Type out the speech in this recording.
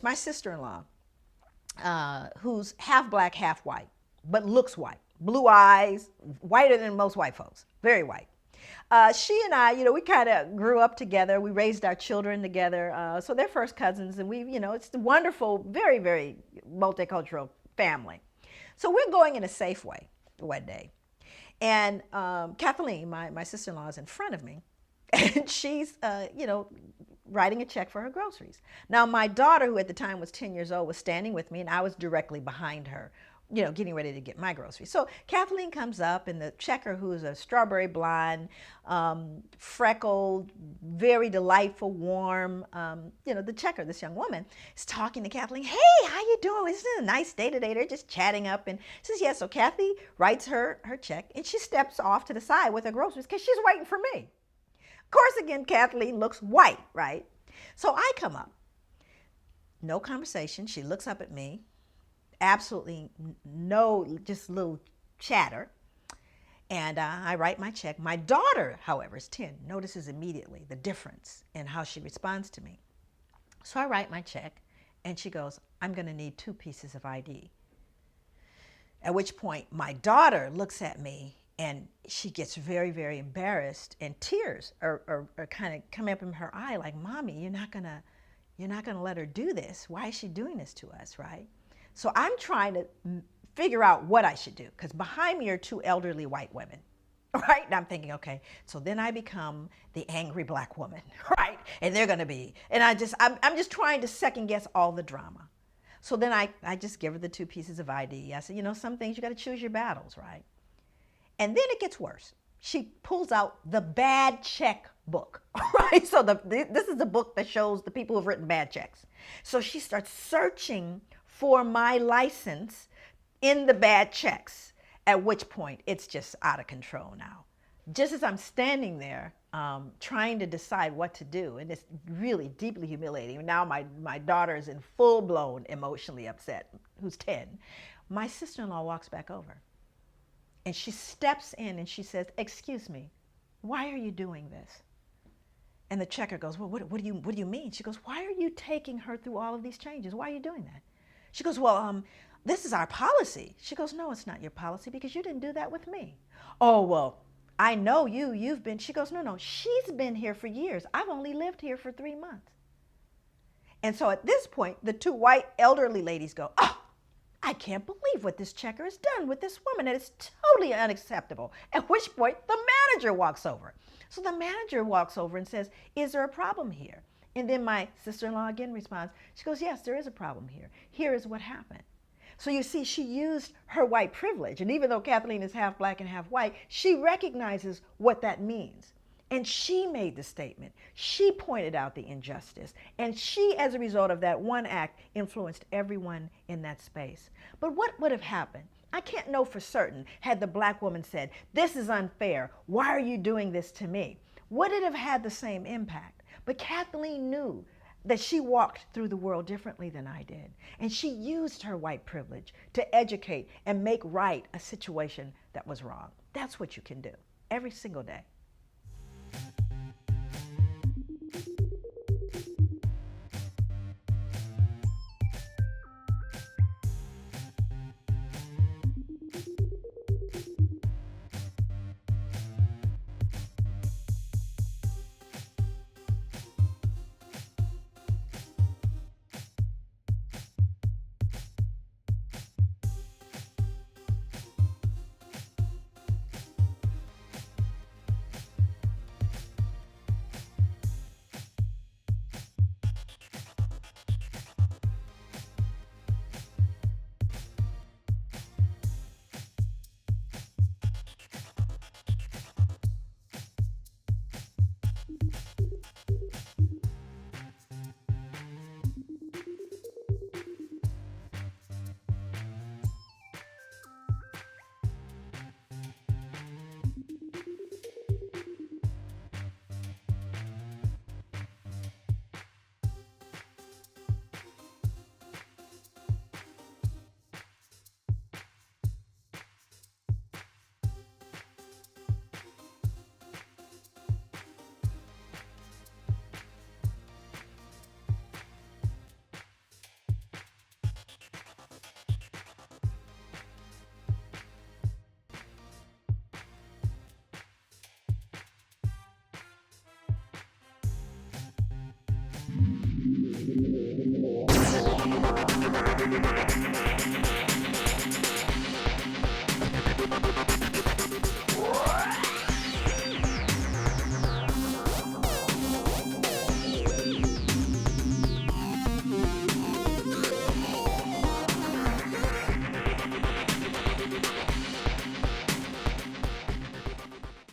my sister-in-law, who's half black, half white, but looks white. Blue eyes, whiter than most white folks, very white. She and I, we kind of grew up together. We raised our children together. So they're first cousins, and it's a wonderful, very, very multicultural family. So we're going in a Safeway one day. And Kathleen, my sister-in-law, is in front of me, and she's, writing a check for her groceries. Now, my daughter, who at the time was 10 years old, was standing with me, and I was directly behind her, getting ready to get my groceries. So Kathleen comes up, and the checker, who's a strawberry blonde, freckled, very delightful, warm, the checker, this young woman, is talking to Kathleen. Hey, how you doing? Isn't it a nice day today? They're just chatting up, and says, yeah. So Kathy writes her check, and she steps off to the side with her groceries because she's waiting for me. Of course, again, Kathleen looks white, right? So I come up. No conversation. She looks up at me. Absolutely no, just little chatter. And I write my check. My daughter, however, is 10, notices immediately the difference in how she responds to me. So I write my check, and she goes, I'm going to need 2 pieces of ID. At which point, my daughter looks at me, and she gets very, very embarrassed, and tears are kind of coming up in her eye, like, Mommy, you're not gonna let her do this. Why is she doing this to us, right? So I'm trying to figure out what I should do, because behind me are 2 elderly white women, right? And I'm thinking, okay, so then I become the angry black woman, right? And they're gonna be, and I'm just trying to second guess all the drama. So then I just give her the 2 pieces of ID. I said, some things you gotta choose your battles, right? And then it gets worse. She pulls out the bad check book, right? So this is the book that shows the people who've written bad checks. So she starts searching for my license in the bad checks, at which point it's just out of control now. Just as I'm standing there trying to decide what to do, and it's really deeply humiliating. Now my daughter is in full-blown emotionally upset, who's 10. My sister-in-law walks back over. And she steps in and she says, excuse me, why are you doing this? And the checker goes, well, what do you mean? She goes, why are you taking her through all of these changes? Why are you doing that? She goes, well, this is our policy. She goes, no, it's not your policy because you didn't do that with me. Oh, well, I know you've been. She goes, no, she's been here for years. I've only lived here for 3 months. And so at this point, the 2 white elderly ladies go, oh, I can't believe what this checker has done with this woman. And it's totally unacceptable. At which point the manager walks over. So the manager walks over and says, is there a problem here? And then my sister-in-law again responds. She goes, yes, there is a problem here. Here is what happened. So you see, she used her white privilege. And even though Kathleen is half black and half white, she recognizes what that means. And she made the statement. She pointed out the injustice. And she, as a result of that one act, influenced everyone in that space. But what would have happened? I can't know for certain had the black woman said, this is unfair. Why are you doing this to me? Would it have had the same impact? But Kathleen knew that she walked through the world differently than I did. And she used her white privilege to educate and make right a situation that was wrong. That's what you can do every single day.